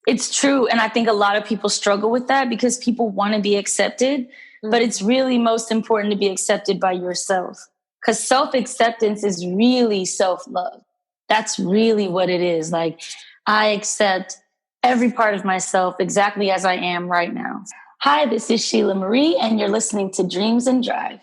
It's true. And I think a lot of people struggle with that because people want to be accepted, but it's really most important to be accepted by yourself, because self-acceptance is really self-love. That's really what it is. Like, I accept every part of myself exactly as I am right now. Hi, this is Shelah Marie, and you're listening to Dreams and Drive.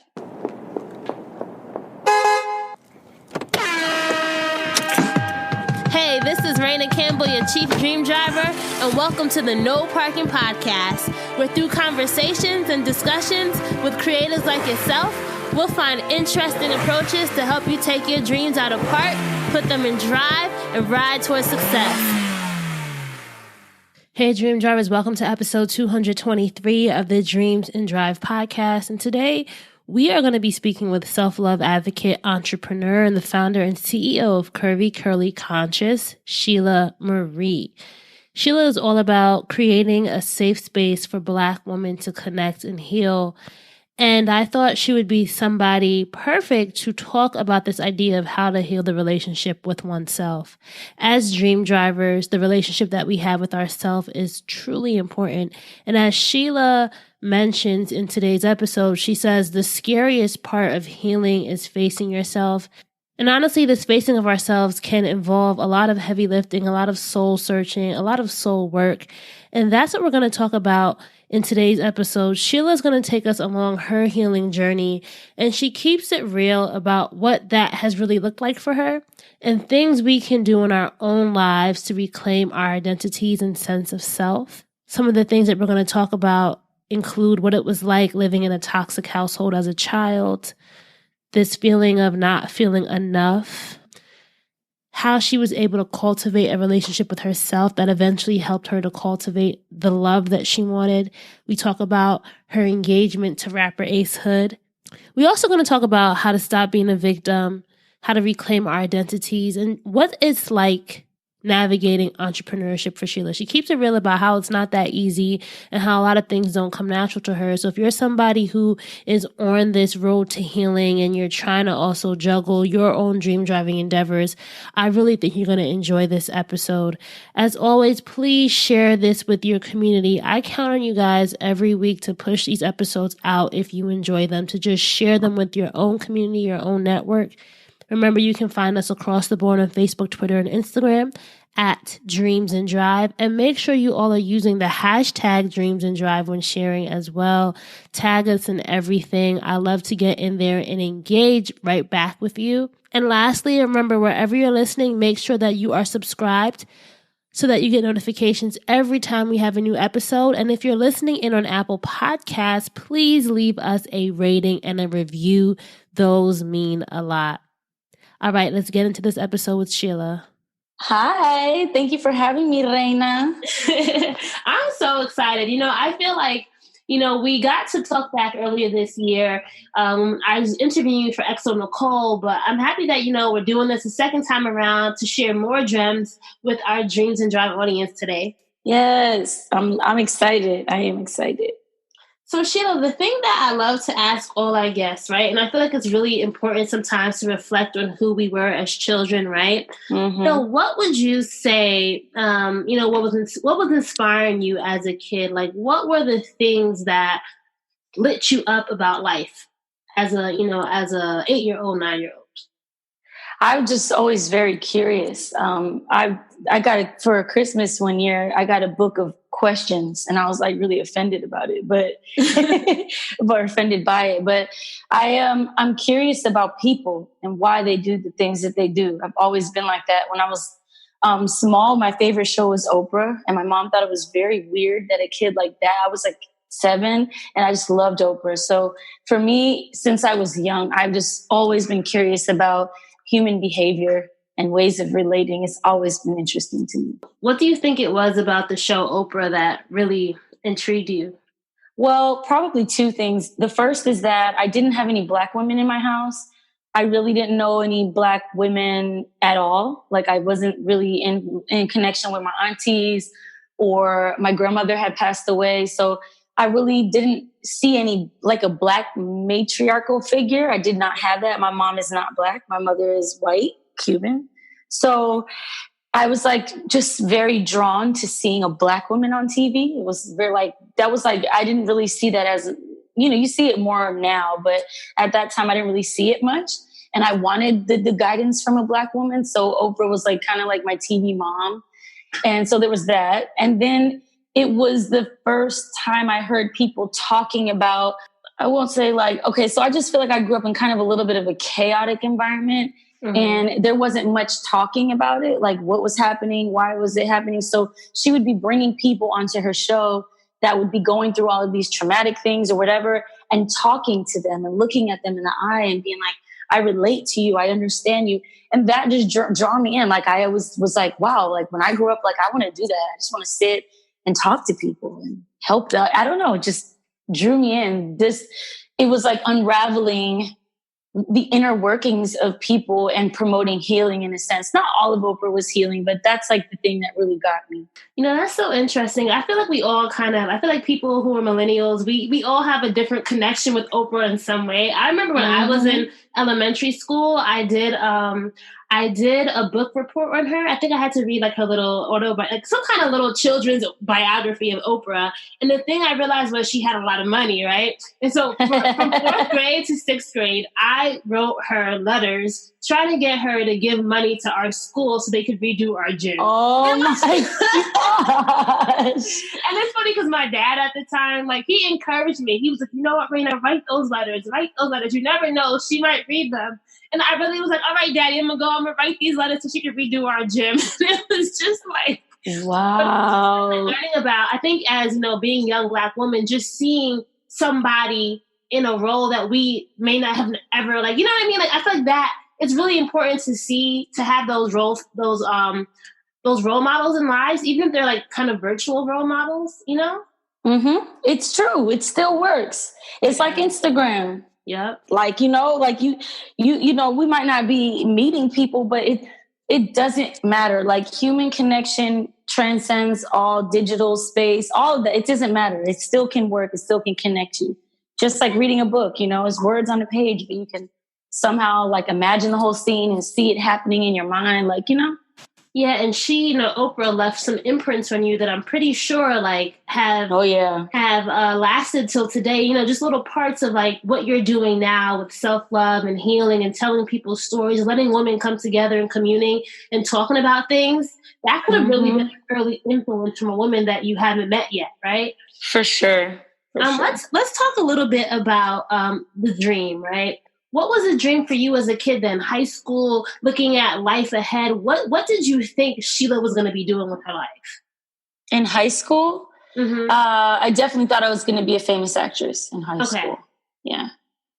Hey, this is Raina Campbell, your Chief Dream Driver, and welcome to the No Parking Podcast, where through conversations and discussions with creators like yourself, we'll find interesting approaches to help you take your dreams out of park, put them in drive, and ride towards success. Hey, Dream Drivers, welcome to episode 223 of the Dreams and Drive podcast. And today, we are going to be speaking with self-love advocate, entrepreneur, and the founder and CEO of Curvy Curly Conscious, Shelah Marie. Shelah is all about creating a safe space for Black women to connect and heal. And I thought she would be somebody perfect to talk about this idea of how to heal the relationship with oneself. As dream drivers, the relationship that we have with ourselves is truly important. And as Shelah mentions in today's episode, she says the scariest part of healing is facing yourself. And honestly, this facing of ourselves can involve a lot of heavy lifting, a lot of soul searching, a lot of soul work. And that's what we're going to talk about in today's episode. Shelah is going to take us along her healing journey, and she keeps it real about what that has really looked like for her and things we can do in our own lives to reclaim our identities and sense of self. Some of the things that we're going to talk about include what it was like living in a toxic household as a child, this feeling of not feeling enough, how she was able to cultivate a relationship with herself that eventually helped her to cultivate the love that she wanted. We talk about her engagement to rapper Ace Hood. We're also going to talk about how to stop being a victim, how to reclaim our identities, and what it's like navigating entrepreneurship for Shelah. She keeps it real about how it's not that easy and how a lot of things don't come natural to her. So if you're somebody who is on this road to healing and you're trying to also juggle your own dream driving endeavors, I really think you're going to enjoy this episode. As always, please share this with your community. I count on you guys every week to push these episodes out if you enjoy them, to just share them with your own community, your own network. Remember, you can find us across the board on Facebook, Twitter, and Instagram at Dreams and Drive. And make sure you all are using the hashtag Dreams and Drive when sharing as well. Tag us in everything. I love to get in there and engage right back with you. And lastly, remember, wherever you're listening, make sure that you are subscribed so that you get notifications every time we have a new episode. And if you're listening in on Apple Podcasts, please leave us a rating and a review. Those mean a lot. All right, let's get into this episode with Shelah. Hi, thank you for having me, Reina. I'm so excited. I feel like, we got to talk back earlier this year. I was interviewing you for XO Nicole, but I'm happy that, we're doing this a second time around to share more gems with our Dreams and Drive audience today. Yes, I'm excited. I am excited. So, Shelah, the thing that I love to ask all our guests, right? And I feel like it's really important sometimes to reflect on who we were as children, right? Mm-hmm. So what would you say, what was inspiring you as a kid? Like, what were the things that lit you up about life as a 8-year-old, 9-year-old? I was just always very curious. I got for Christmas one year, I got a book of questions, and I was like really offended about it, but offended by it. But I'm curious about people and why they do the things that they do. I've always been like that. When I was small, my favorite show was Oprah, and my mom thought it was very weird that a kid like that. I was like 7, and I just loved Oprah. So for me, since I was young, I've just always been curious about human behavior and ways of relating. It's always been interesting to me. What do you think it was about the show Oprah that really intrigued you? Well, probably 2 things. The first is that I didn't have any Black women in my house. I really didn't know any Black women at all. Like, I wasn't really in connection with my aunties, or my grandmother had passed away. So I really didn't see any, like, a Black matriarchal figure. I did not have that. My mom is not Black. My mother is white, Cuban. So I was like just very drawn to seeing a Black woman on TV. It was very like, that was like, I didn't really see that as, you see it more now, but at that time I didn't really see it much. And I wanted the guidance from a Black woman. So Oprah was like kind of like my TV mom. And so there was that. And then it was the first time I heard people talking about, I won't say like, okay, so I just feel like I grew up in kind of a little bit of a chaotic environment. Mm-hmm. And there wasn't much talking about it, like what was happening, why was it happening. So she would be bringing people onto her show that would be going through all of these traumatic things or whatever, and talking to them and looking at them in the eye and being like, I relate to you, I understand you. And that just draw me in. Like I always was like, wow, like when I grew up, like I want to do that. I just want to sit and talk to people and help them. I don't know, it just drew me in. It was like unraveling the inner workings of people and promoting healing in a sense. Not all of Oprah was healing, but that's like the thing that really got me. That's so interesting. I feel like we all I feel like people who are millennials, we all have a different connection with Oprah in some way. I remember when I was in elementary school, I did a book report on her. I think I had to read like her little like some kind of little children's biography of Oprah. And the thing I realized was she had a lot of money, right? And so from 4th grade to 6th grade, I wrote her letters trying to get her to give money to our school so they could redo our gym. Oh my gosh. And it's funny because my dad at the time, like he encouraged me. He was like, you know what, Raina, write those letters. You never know. She might read them. And I really was like, all right, Daddy, I'm going to write these letters so she can redo our gym. It was just like, wow. Learning about, I think as, being young Black women, just seeing somebody in a role that we may not have ever, like, you know what I mean? Like, I feel like that it's really important to have those role models in lives, even if they're like kind of virtual role models, Mm-hmm. It's true. It still works. It's like Instagram. Yep. Like, like you, we might not be meeting people, but it doesn't matter. Like human connection transcends all digital space, all of that. It doesn't matter. It still can work. It still can connect you. Just like reading a book, it's words on a page, but you can somehow like imagine the whole scene and see it happening in your mind. Like, Yeah, and she, Oprah left some imprints on you that I'm pretty sure, like, have lasted till today. Just little parts of like what you're doing now with self-love and healing and telling people stories, letting women come together and communing and talking about things. That could have really been an early influence from a woman that you haven't met yet, right? For sure. Let's talk a little bit about the dream, right? What was a dream for you as a kid then? High school, looking at life ahead. What did you think Shelah was going to be doing with her life? In high school? Mm-hmm. I definitely thought I was going to be a famous actress in high school. Yeah.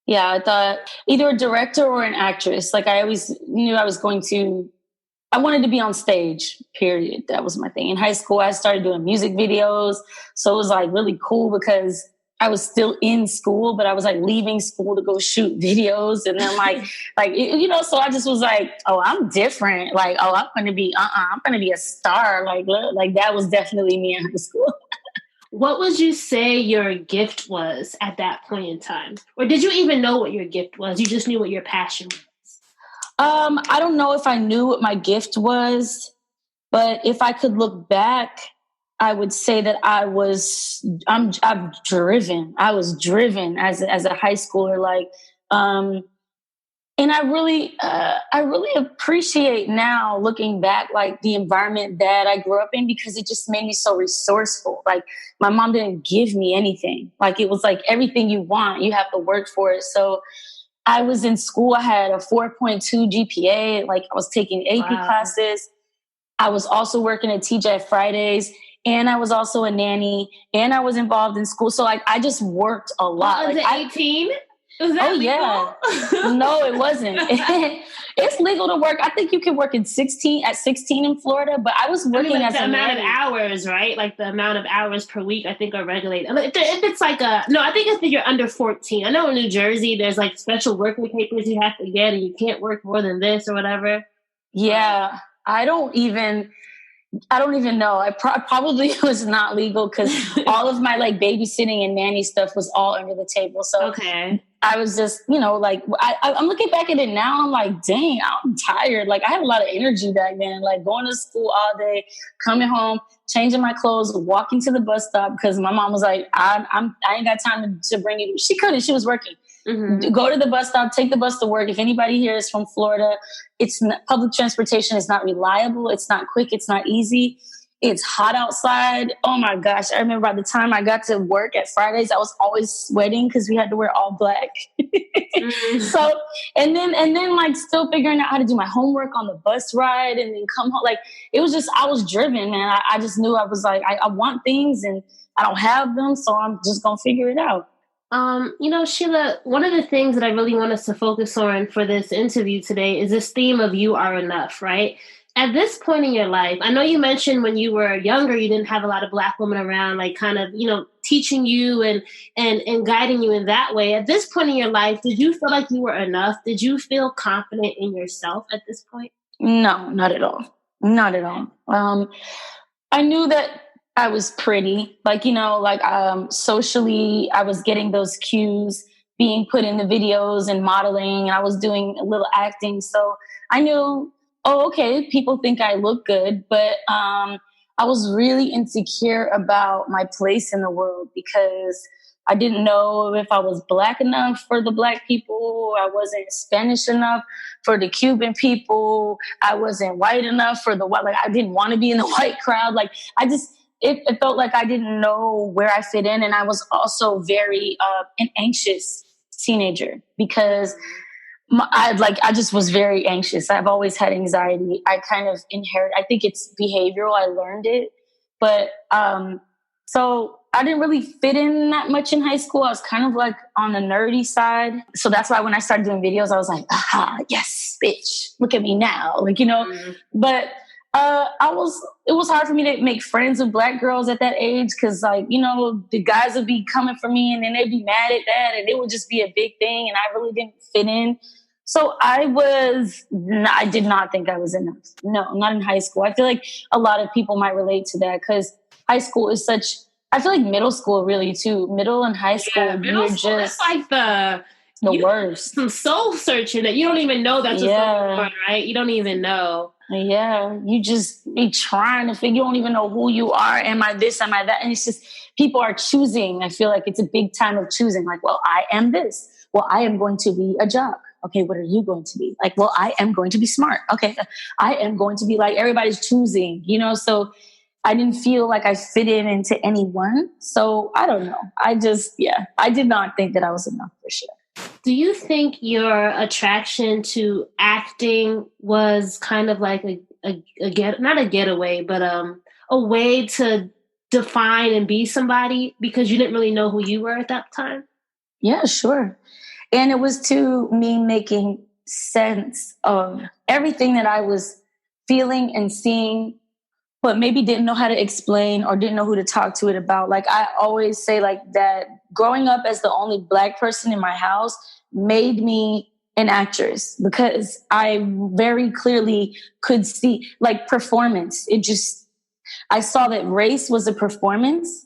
Yeah, I thought either a director or an actress. Like I always knew I wanted to be on stage, period. That was my thing. In high school, I started doing music videos. So it was like really cool because I was still in school, but I was like leaving school to go shoot videos. And then so I just was like, oh, I'm different. Like, oh, I'm going to be a star. Like that was definitely me in high school. What would you say your gift was at that point in time? Or did you even know what your gift was? You just knew what your passion was? I don't know if I knew what my gift was, but if I could look back, I would say that I'm driven. I was driven as a high schooler, and I really appreciate now looking back, like the environment that I grew up in, because it just made me so resourceful. Like my mom didn't give me anything. Like it was like everything you want, you have to work for it. So I was in school. I had a 4.2 GPA. Like I was taking AP classes. I was also working at TGI Fridays. And I was also a nanny, and I was involved in school. So like I just worked a lot. Was it 18? Was that legal? Yeah. No, it wasn't. It's legal to work. I think you can work at 16 in Florida, but I was working as the a amount nanny. Of hours, right? Like the amount of hours per week, I think are regulated. If it's like I think if you're under 14. I know in New Jersey, there's like special working papers you have to get, and you can't work more than this or whatever. Yeah. I don't even know. I probably was not legal because all of my like babysitting and nanny stuff was all under the table. So okay. I was just, like I'm looking back at it now. And I'm like, dang, I'm tired. Like I had a lot of energy back then, like going to school all day, coming home, changing my clothes, walking to the bus stop because my mom was like, I ain't got time to bring you. She couldn't. She was working. Mm-hmm. Go to the bus stop, take the bus to work. If anybody here is from Florida, public transportation is not reliable. It's not quick. It's not easy. It's hot outside. Oh my gosh. I remember by the time I got to work at Fridays, I was always sweating because we had to wear all black. So, and then like still figuring out how to do my homework on the bus ride and then come home. Like it was just, I was driven, man. I just knew I was like, I want things and I don't have them. So I'm just going to figure it out. Shelah, one of the things that I really want us to focus on for this interview today is this theme of you are enough, right? At this point in your life, I know you mentioned when you were younger, you didn't have a lot of Black women around, like kind of, teaching you and guiding you in that way. At this point in your life, did you feel like you were enough? Did you feel confident in yourself at this point? No, not at all. Not at all. I knew that I was pretty, socially, I was getting those cues, being put in the videos and modeling, and I was doing a little acting. So I knew, oh, okay, people think I look good, but I was really insecure about my place in the world because I didn't know if I was Black enough for the Black people. I wasn't Spanish enough for the Cuban people. I wasn't white enough for the white. Like I didn't want to be in the white crowd. Like it felt like I didn't know where I fit in. And I was also very an anxious teenager because I just was very anxious. I've always had anxiety. I kind of I think it's behavioral. I learned it. But so I didn't really fit in that much in high school. I was kind of like on the nerdy side. So that's why when I started doing videos, I was like, aha, yes, bitch, look at me now. But it was hard for me to make friends with Black girls at that age because the guys would be coming for me and then they'd be mad at that and it would just be a big thing and I really didn't fit in. So I did not think I was enough. No, not in high school. I feel like a lot of people might relate to that because high school is I feel like middle school really too. Middle and high school, you're just like the worst. Some soul searching that you don't even know that's what's going on, right? You don't even know. Yeah, you just be trying to figure. You don't even know who you are. Am I this? Am I that? And it's just people are choosing. I feel like it's a big time of choosing. Like, well, I am this. Well, I am going to be a jock. Okay, what are you going to be? Like, well, I am going to be smart. Okay, I am going to be like everybody's choosing. So I didn't feel like I fit into anyone. So I don't know. I did not think that I was enough for sure. Do you think your attraction to acting was kind of like not a getaway, but a way to define and be somebody because you didn't really know who you were at that time? Yeah, sure. And it was to me making sense of everything that I was feeling and seeing, but maybe didn't know how to explain or didn't know who to talk to it about. Like I always say like that growing up as the only Black person in my house made me an actress because I very clearly could see like performance. I saw that race was a performance.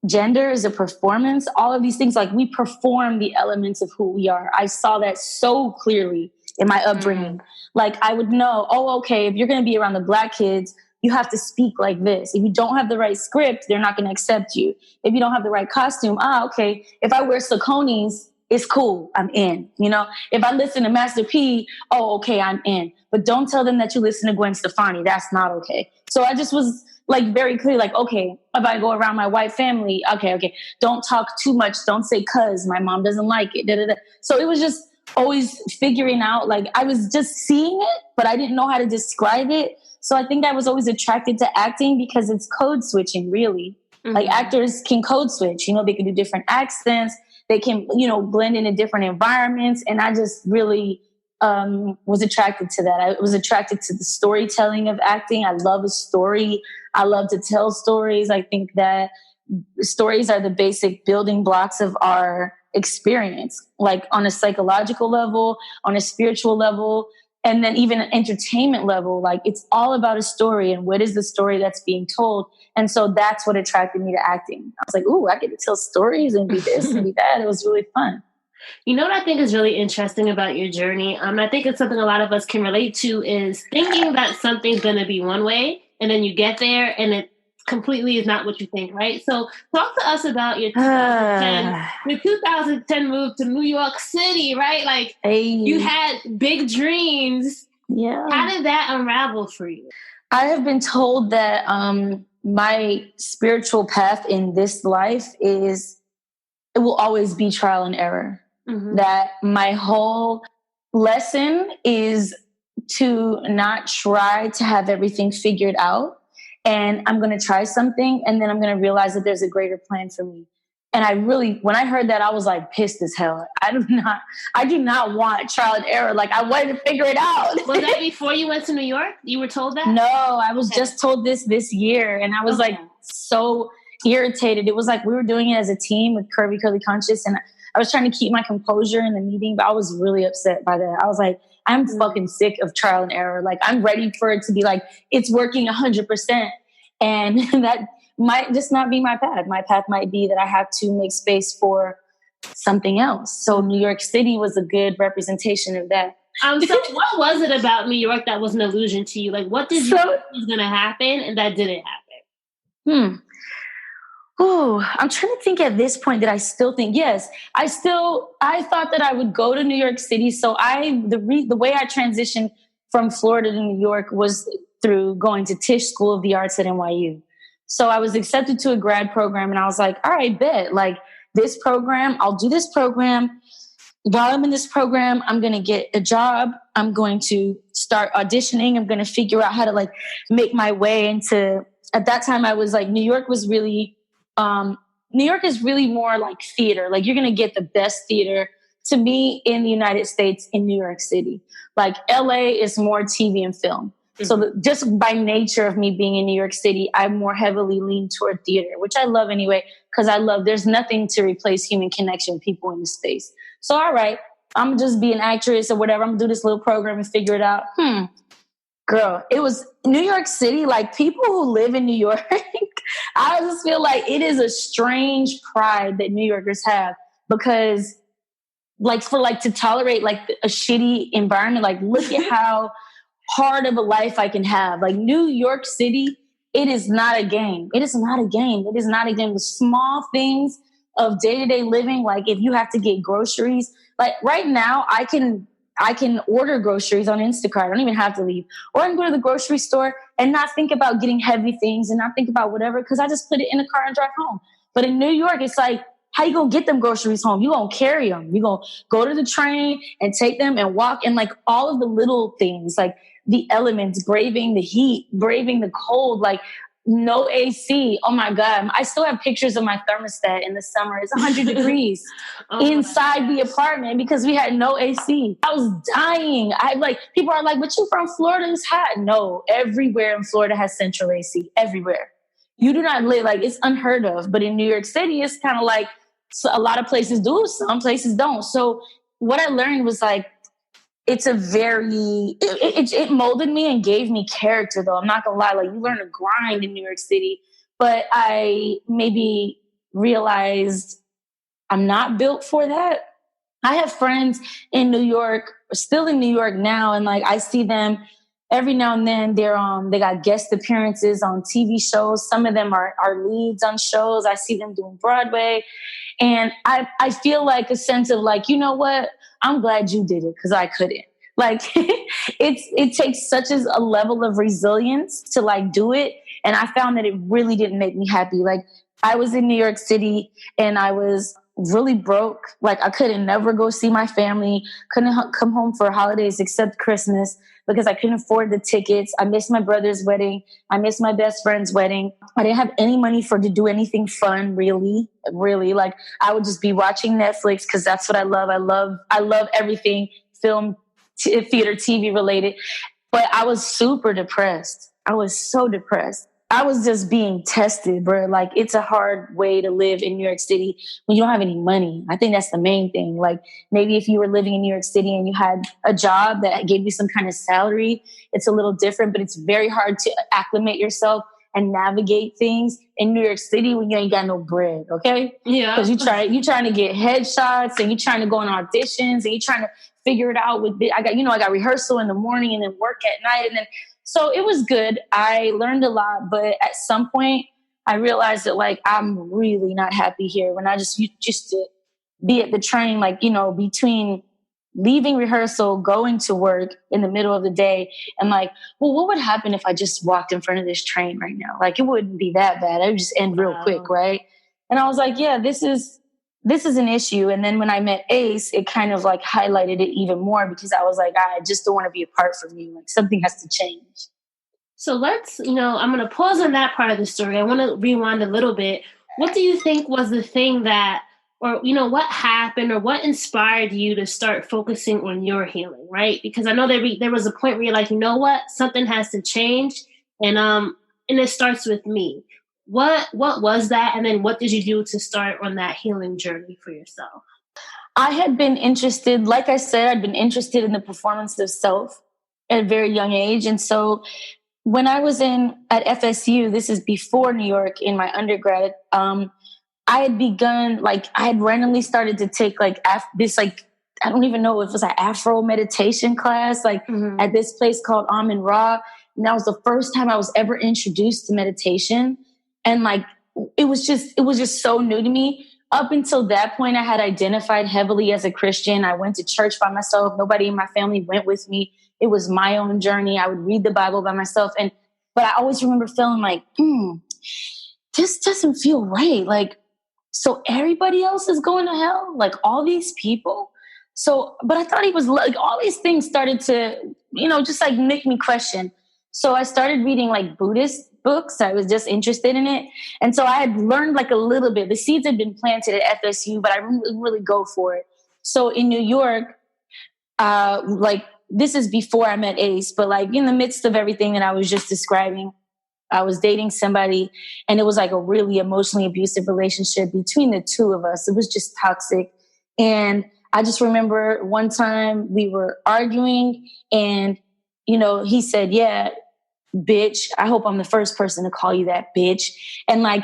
Gender is a performance. All of these things, like we perform the elements of who we are. I saw that so clearly in my upbringing. Like I would know, oh, okay, if you're going to be around the Black kids, you have to speak like this. If you don't have the right script, they're not going to accept you. If you don't have the right costume, okay, if I wear Saucony's, it's cool. I'm in. If I listen to Master P, okay, I'm in. But don't tell them that you listen to Gwen Stefani. That's not okay. So I just was like very clear, like, okay, if I go around my white family, okay, don't talk too much. Don't say cuz my mom doesn't like it. Da, da, da. So it was just always figuring out, like I was just seeing it, but I didn't know how to describe it. So I think I was always attracted to acting because it's code switching, really. Mm-hmm. Like actors can code switch, they can do different accents. They can, blend into different environments. And I just really was attracted to that. I was attracted to the storytelling of acting. I love a story. I love to tell stories. I think that stories are the basic building blocks of our experience, like on a psychological level, on a spiritual level, and then even an entertainment level. Like it's all about a story and what is the story that's being told. And so that's what attracted me to acting. I was like, ooh, I get to tell stories and be this and be that. It was really fun. You know what I think is really interesting about your journey? I think it's something a lot of us can relate to is thinking that something's going to be one way and then you get there and it completely is not what you think, right? So talk to us about your 2010 move to New York City, right? Like you had big dreams. Yeah. How did that unravel for you? I have been told that my spiritual path in this life it will always be trial and error. Mm-hmm. That my whole lesson is to not try to have everything figured out. And I'm going to try something and then I'm going to realize that there's a greater plan for me. And when I heard that, I was like pissed as hell. I do not want trial and error. Like I wanted to figure it out. Was that before you went to New York? You were told that? No, I was just told this year. And I was like so irritated. It was like we were doing it as a team with Curvy Curly Conscious. And I was trying to keep my composure in the meeting, but I was really upset by that. I was like, I'm fucking sick of trial and error. Like I'm ready for it to be like, it's working 100%. And that might just not be my path. My path might be that I have to make space for something else. So New York City was a good representation of that. So what was it about New York that was an illusion to you? Like what did you think was going to happen and that didn't happen? I'm trying to think at this point that I still think, yes, I thought that I would go to New York City. So the way I transitioned from Florida to New York was through going to Tisch School of the Arts at NYU. So I was accepted to a grad program and I was like, all right, bet. Like this program, I'll do this program. While I'm in this program, I'm going to get a job. I'm going to start auditioning. I'm going to figure out how to like make my way into, at that time I was like, New York is really more like theater. Like you're going to get the best theater to me in the United States in New York City. Like LA is more TV and film. Mm-hmm. So just by nature of me being in New York City, I more heavily lean toward theater, which I love anyway, because there's nothing to replace human connection with people in the space. So, all right, I'm just be an actress or whatever. I'm gonna do this little program and figure it out. Girl, it was New York City. Like people who live in New York, I just feel like it is a strange pride that New Yorkers have because to tolerate like a shitty environment, like look at how hard of a life I can have. Like New York City, it is not a game. It is not a game. It is not a game. The small things of day-to-day living, like if you have to get groceries, like right now I can order groceries on Instacart. I don't even have to leave. Or I can go to the grocery store and not think about getting heavy things and not think about whatever because I just put it in the car and drive home. But in New York, it's like, how you going to get them groceries home? You going to carry them. You going to go to the train and take them and walk. And like all of the little things, like the elements, braving the heat, braving the cold, like no AC. Oh my God. I still have pictures of my thermostat in the summer. It's 100 degrees inside the apartment because we had no AC. I was dying. People are like, but you from Florida, it's hot. No, everywhere in Florida has central AC. Everywhere. You do not live, like it's unheard of. But in New York City, it's kind of like a lot of places do, some places don't. So what I learned was like, it's it molded me and gave me character though. I'm not gonna lie. Like you learn to grind in New York City, but I maybe realized I'm not built for that. I have friends in New York, still in New York now. And like, I see them every now and then. They got guest appearances on TV shows. Some of them are leads on shows. I see them doing Broadway. And I feel like a sense of like, you know what? I'm glad you did it because I couldn't. Like it takes such a level of resilience to like do it. And I found that it really didn't make me happy. Like I was in New York City and I was really broke. Like I couldn't never go see my family, couldn't come home for holidays except Christmas because I couldn't afford the tickets. I missed my brother's wedding. I missed my best friend's wedding. I didn't have any money to do anything fun, really. Like I would just be watching Netflix because that's what I love. I love everything film, theater, TV related. But I was super depressed. I was so depressed. I was just being tested, bro. Like it's a hard way to live in New York City when you don't have any money. I think that's the main thing. Like maybe if you were living in New York City and you had a job that gave you some kind of salary, it's a little different, but it's very hard to acclimate yourself and navigate things in New York City when you ain't got no bread, okay? Yeah. Because you trying to get headshots and you trying to go on auditions and you trying to figure it out with I got rehearsal in the morning and then work at night, and then so it was good. I learned a lot, but at some point I realized that like I'm really not happy here when I just used to be at the train, like, between leaving rehearsal, going to work in the middle of the day, and like, well, what would happen if I just walked in front of this train right now? Like, it wouldn't be that bad. It would just end real quick, right? And I was like, yeah, this is an issue. And then when I met Ace, it kind of like highlighted it even more because I was like, I just don't want to be apart from you. Like, something has to change. So let's, I'm going to pause on that part of the story. I want to rewind a little bit. What do you think was the thing that, or, what happened or what inspired you to start focusing on your healing, right? Because I know there was a point where you're like, you know what, something has to change. And it starts with me. What was that? And then what did you do to start on that healing journey for yourself? I had been interested, like I said, I'd been interested in the performance of self at a very young age. And so when I was at FSU, this is before New York in my undergrad, I had begun, like, I had randomly started to take this, like, I don't even know if it was an Afro meditation class, like at this place called Amen Ra. And that was the first time I was ever introduced to meditation. And like, it was just so new to me. Up until that point, I had identified heavily as a Christian. I went to church by myself. Nobody in my family went with me. It was my own journey. I would read the Bible by myself. But I always remember feeling like, this doesn't feel right. Like, so everybody else is going to hell? Like, all these people? So, but I thought he was like, all these things started to, just like make me question. So I started reading like Buddhist books. I was just interested in it. And so I had learned like a little bit. The seeds had been planted at FSU, but I didn't really go for it. So in New York, like, this is before I met Ace, but like in the midst of everything that I was just describing, I was dating somebody and it was like a really emotionally abusive relationship between the two of us. It was just toxic. And I just remember one time we were arguing and, he said, yeah, bitch, I hope I'm the first person to call you that, bitch. And like,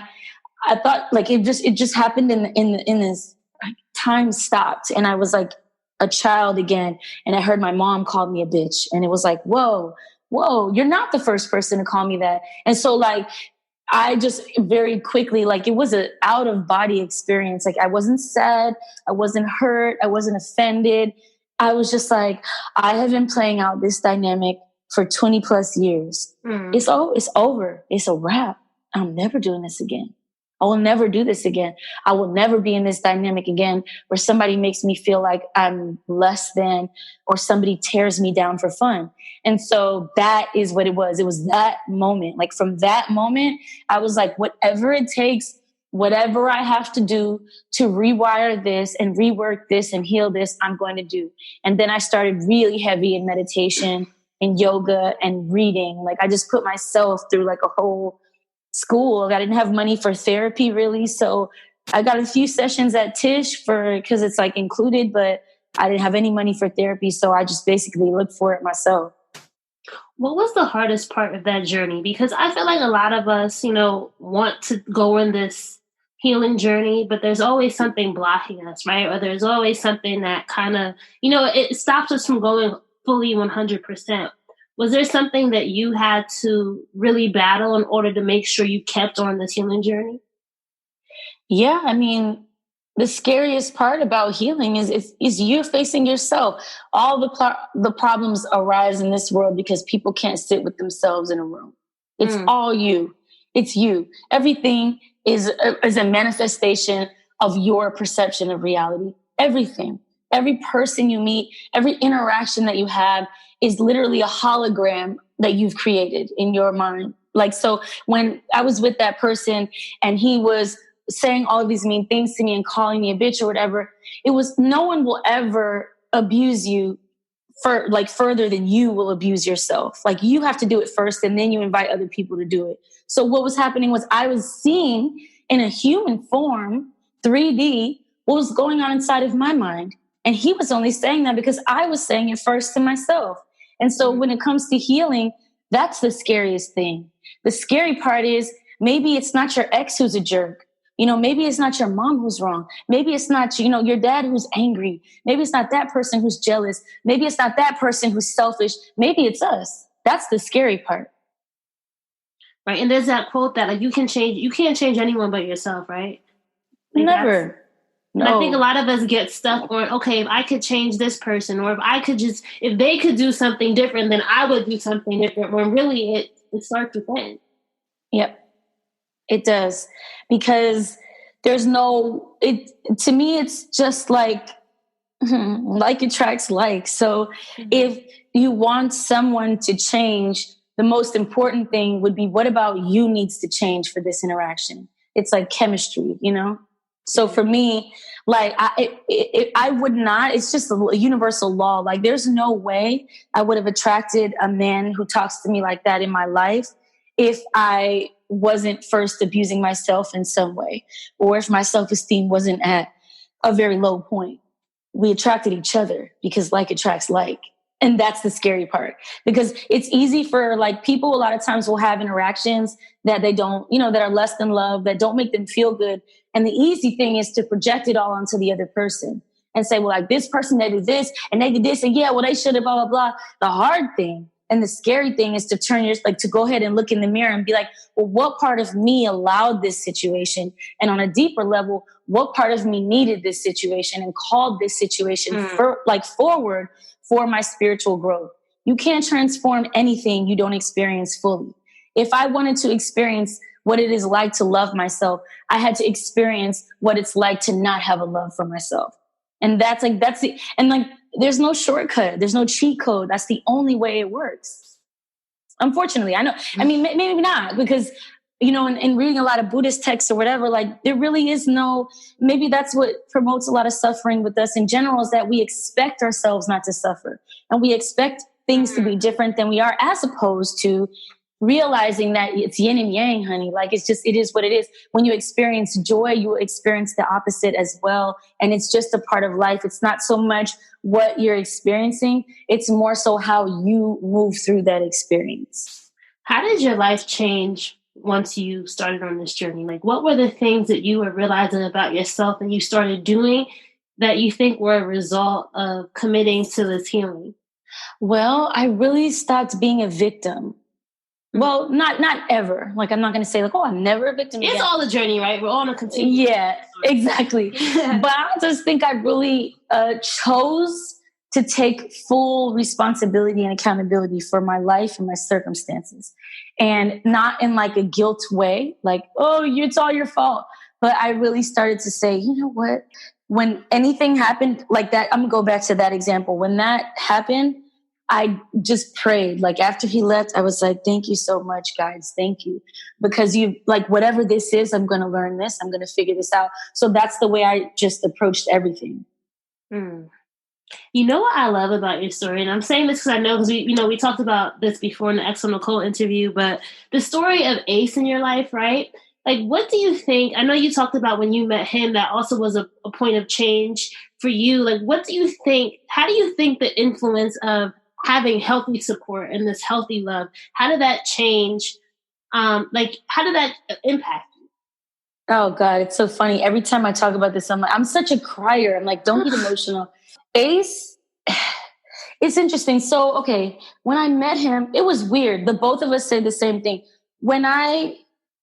I thought like it just happened in this like, time stopped. And I was like a child again. And I heard my mom call me a bitch. And it was like, whoa, you're not the first person to call me that. And so like, I just very quickly, like it was an out of body experience. Like I wasn't sad. I wasn't hurt. I wasn't offended. I was just like, I have been playing out this dynamic for 20 plus years. It's over. It's a wrap. I'm never doing this again. I will never do this again. I will never be in this dynamic again where somebody makes me feel like I'm less than or somebody tears me down for fun. And so that is what it was. It was that moment. Like from that moment, I was like, whatever it takes, whatever I have to do to rewire this and rework this and heal this, I'm going to do. And then I started really heavy in meditation and yoga and reading. Like I just put myself through like a whole school. I didn't have money for therapy really. So I got a few sessions at Tisch because it's like included, but I didn't have any money for therapy. So I just basically looked for it myself. What was the hardest part of that journey? Because I feel like a lot of us, want to go on this healing journey, but there's always something blocking us, right? Or there's always something that kind of, it stops us from going fully 100%. Was there something that you had to really battle in order to make sure you kept on this healing journey? Yeah, I mean, the scariest part about healing is you facing yourself. All the problems arise in this world because people can't sit with themselves in a room. It's all you. It's you. Everything is a manifestation of your perception of reality. Everything. Every person you meet, every interaction that you have is literally a hologram that you've created in your mind. Like, so when I was with that person and he was saying all of these mean things to me and calling me a bitch or whatever, it was no one will ever abuse you for like further than you will abuse yourself. Like you have to do it first and then you invite other people to do it. So what was happening was I was seeing in a human form, 3D, what was going on inside of my mind. And he was only saying that because I was saying it first to myself. And so when it comes to healing, That's the scariest thing. The scary part is maybe it's not your ex who's a jerk. Maybe it's not your mom who's wrong. Maybe it's not, your dad who's angry. Maybe it's not that person who's jealous. Maybe it's not that person who's selfish. Maybe it's us. That's the scary part. Right. And there's that quote that like you can't change anyone but yourself, right? Like Never. No. And I think a lot of us get stuck on, okay, if I could change this person, or if they could do something different, then I would do something different. When really it starts within. Yep. It does. Because to me, it's just like attracts like. So if you want someone to change, the most important thing would be, what about you needs to change for this interaction? It's like chemistry, So for me, like I would not, it's just a universal law. Like there's no way I would have attracted a man who talks to me like that in my life if I wasn't first abusing myself in some way, or if my self-esteem wasn't at a very low point. We attracted each other because like attracts like. And that's the scary part, because it's easy for like people a lot of times will have interactions that they don't, that are less than love, that don't make them feel good. And the easy thing is to project it all onto the other person and say, well, like this person, they did this and they did this. And yeah, well, they should have blah, blah, blah. The hard thing and the scary thing is to go ahead and look in the mirror and be like, well, what part of me allowed this situation? And on a deeper level, what part of me needed this situation and called this situation forward for my spiritual growth? You can't transform anything you don't experience fully. If I wanted to experience what it is like to love myself, I had to experience what it's like to not have a love for myself. And there's no shortcut. There's no cheat code. That's the only way it works. Unfortunately, I know. I mean, maybe not, because, in reading a lot of Buddhist texts or whatever, like there really is maybe that's what promotes a lot of suffering with us in general, is that we expect ourselves not to suffer. And we expect things to be different than we are, as opposed to realizing that it's yin and yang, honey. Like it is what it is. When you experience joy, you experience the opposite as well. And it's just a part of life. It's not so much what you're experiencing. It's more so how you move through that experience. How did your life change once you started on this journey? Like, what were the things that you were realizing about yourself and you started doing that you think were a result of committing to this healing? Well, I really stopped being a victim. Well, not ever. Like, I'm not going to say like, oh, I'm never a victim. It's all a journey, right? We're all on a continuum. Yeah, exactly. But I just think I really chose to take full responsibility and accountability for my life and my circumstances, and not in like a guilt way, like, oh, it's all your fault. But I really started to say, you know what? When anything happened like that, I'm going to go back to that example. When that happened, I just prayed. Like after he left, I was like, thank you so much, guys. Thank you. Because whatever this is, I'm going to learn this. I'm going to figure this out. So that's the way I just approached everything. You know what I love about your story? And I'm saying this because I know, because we talked about this before in the X on Nicole interview, but the story of Ace in your life, right? Like, what do you think? I know you talked about when you met him, that also was a point of change for you. Like, what do you think? How do you think the influence of having healthy support and this healthy love, how did that change? How did that impact you? Oh God, it's so funny. Every time I talk about this, I'm such a crier. I'm like, don't get emotional. Ace, it's interesting. So, okay, when I met him, it was weird. The both of us say the same thing. When I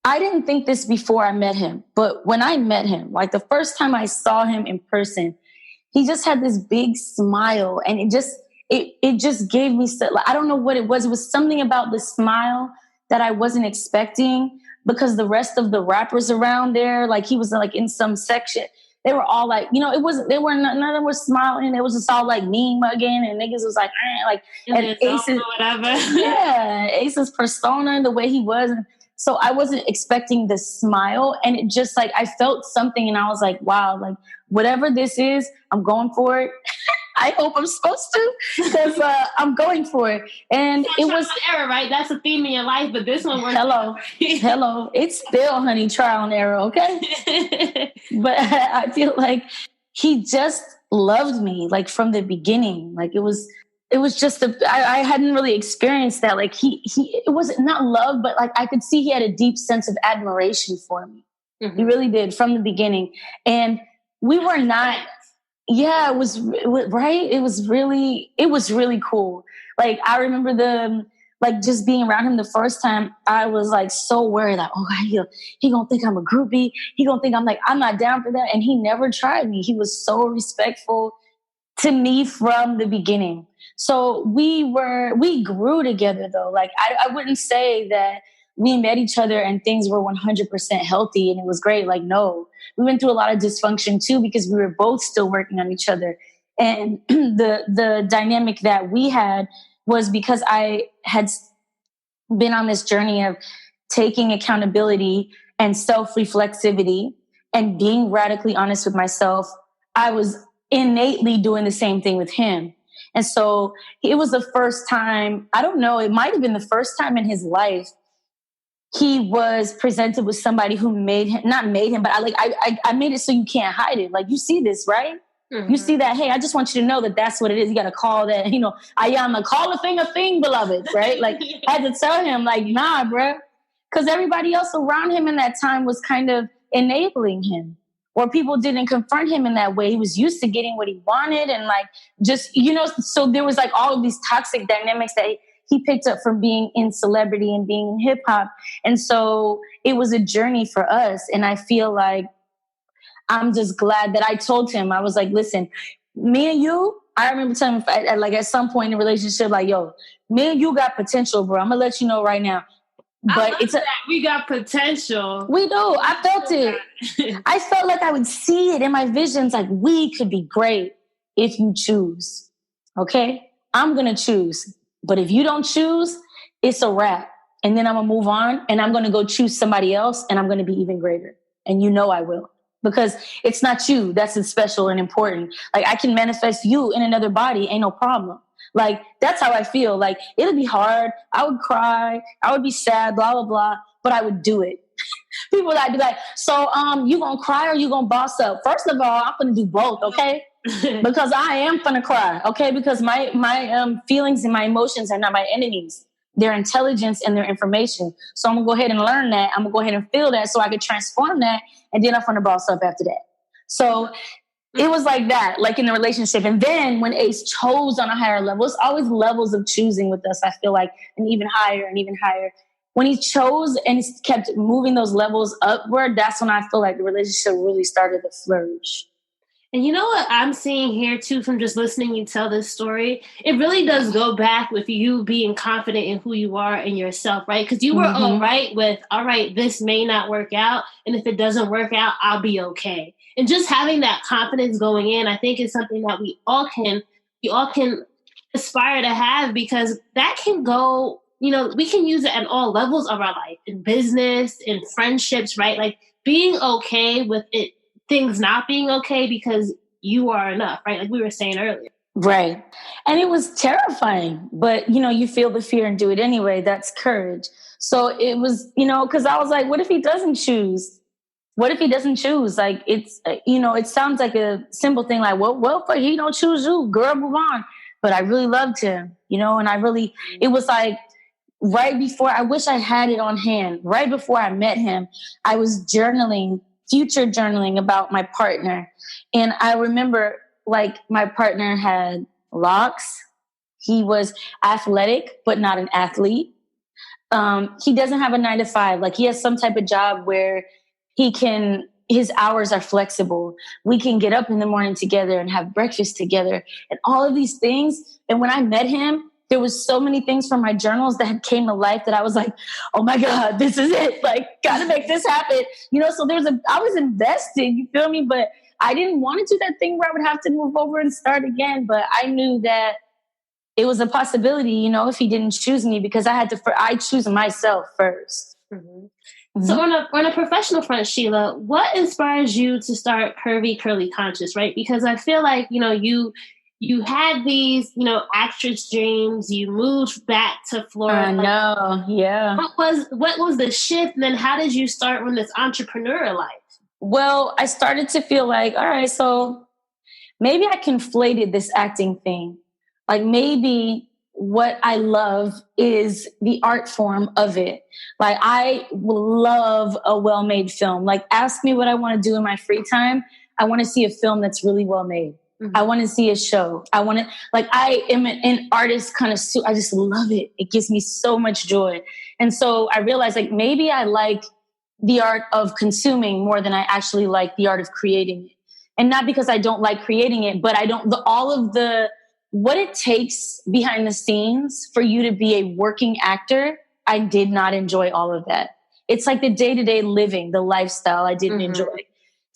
didn't think this before I met him, but when I met him, like the first time I saw him in person, he just had this big smile, and it just gave me, I don't know what it was. It was something about the smile that I wasn't expecting, because the rest of the rappers around there, like he was like in some section, they were all like, none of them were smiling. It was just all like mean mugging, and niggas was like, and Ace's, whatever. Yeah, Ace's persona, the way he was. And so I wasn't expecting the smile, and it just like, I felt something, and I was like, wow, like whatever this is, I'm going for it. I hope I'm supposed to, because I'm going for it. And it was error, right? That's a theme in your life, but this one works. Hello. It's still, honey, trial and error, okay? But I feel like he just loved me, like from the beginning. Like it was it was just I hadn't really experienced that. Like it was not love, but like I could see he had a deep sense of admiration for me. Mm-hmm. He really did from the beginning. And we were not, yeah, it was right. It was really cool. Like I remember like just being around him the first time, I was like so worried, like, oh, he gonna think I'm a groupie. He gonna think I'm not down for that. And he never tried me. He was so respectful to me from the beginning. So we grew together though. Like I wouldn't say that we met each other and things were 100% healthy and it was great. Like, no, we went through a lot of dysfunction too, because we were both still working on each other. And the dynamic that we had was because I had been on this journey of taking accountability and self-reflexivity and being radically honest with myself. I was innately doing the same thing with him. And so it was the first time, I don't know, it might have been the first time in his life he was presented with somebody who not made him, but I made it so you can't hide it. Like, you see this, right? Mm-hmm. You see that, hey, I just want you to know that that's what it is. You got to call that, I am a call a thing, beloved, right? Like, I had to tell him, like, nah, bro. Because everybody else around him in that time was kind of enabling him, or people didn't confront him in that way. He was used to getting what he wanted and like, just, so there was like all of these toxic dynamics that he picked up from being in celebrity and being in hip hop. And so it was a journey for us. And I feel like I'm just glad that I told him, I was like, listen, me and you, I remember telling him at some point in the relationship, like, yo, me and you got potential, bro. I'm gonna let you know right now. But we got potential. We do. I felt it. I felt like I would see it in my visions. Like, we could be great if you choose. Okay? I'm going to choose. But if you don't choose, it's a wrap. And then I'm going to move on and I'm going to go choose somebody else and I'm going to be even greater. And I will. Because it's not you that's special and important. Like, I can manifest you in another body. Ain't no problem. Like, that's how I feel. Like, it'll be hard. I would cry. I would be sad, blah, blah, blah. But I would do it. People would be like, so you going to cry or you going to boss up? First of all, I'm going to do both, okay? Because I am going to cry, okay? Because my feelings and my emotions are not my enemies. They're intelligence and their information. So I'm going to go ahead and learn that. I'm going to go ahead and feel that so I can transform that. And then I'm going to boss up after that. So it was like that, like in the relationship. And then when Ace chose on a higher level, it's always levels of choosing with us, I feel like, and even higher and even higher. When he chose and he kept moving those levels upward, that's when I feel like the relationship really started to flourish. And you know what I'm seeing here too, from just listening you tell this story? It really does go back with you being confident in who you are and yourself, right? Because you were all right with, all right, this may not work out. And if it doesn't work out, I'll be okay. And just having that confidence going in, I think is something that we all can aspire to have, because that can go, we can use it at all levels of our life, in business, in friendships, right? Like, being okay with it, things not being okay because you are enough, right? Like we were saying earlier. Right. And it was terrifying, but you feel the fear and do it anyway. That's courage. So it was, because I was like, what if he doesn't choose? What if he doesn't choose? Like, it's, it sounds like a simple thing, like, well, but he don't choose you, girl, move on. But I really loved him, and it was like right before, I wish I had it on hand. Right before I met him, I was future journaling about my partner. And I remember, like, my partner had locks. He was athletic, but not an athlete. He doesn't have a 9-to-5. Like, he has some type of job where his hours are flexible. We can get up in the morning together and have breakfast together and all of these things. And when I met him, there was so many things from my journals that had came to life that I was like, oh my God, this is it. Like, gotta make this happen. So I was invested, you feel me? But I didn't want to do that thing where I would have to move over and start again. But I knew that it was a possibility, if he didn't choose me, because I choose myself first. Mm-hmm. So on a professional front, Shelah, what inspires you to start Curvy Curly Conscious, right? Because I feel like, you had these, actress dreams. You moved back to Florida. I know, yeah. What was the shift? And then how did you start with this entrepreneur life? Well, I started to feel like, all right, so maybe I conflated this acting thing Like maybe what I love is the art form of it. Like I love a well-made film. Like ask me what I want to do in my free time. I want to see a film that's really well made. I want to see a show. I want to, like, I am an artist kind of, I just love it. It gives me so much joy. And so I realized like maybe I like the art of consuming more than I actually like the art of creating it. And not because I don't like creating it, but all of the, what it takes behind the scenes for you to be a working actor, I did not enjoy all of that. It's like the day-to-day living, the lifestyle I didn't enjoy.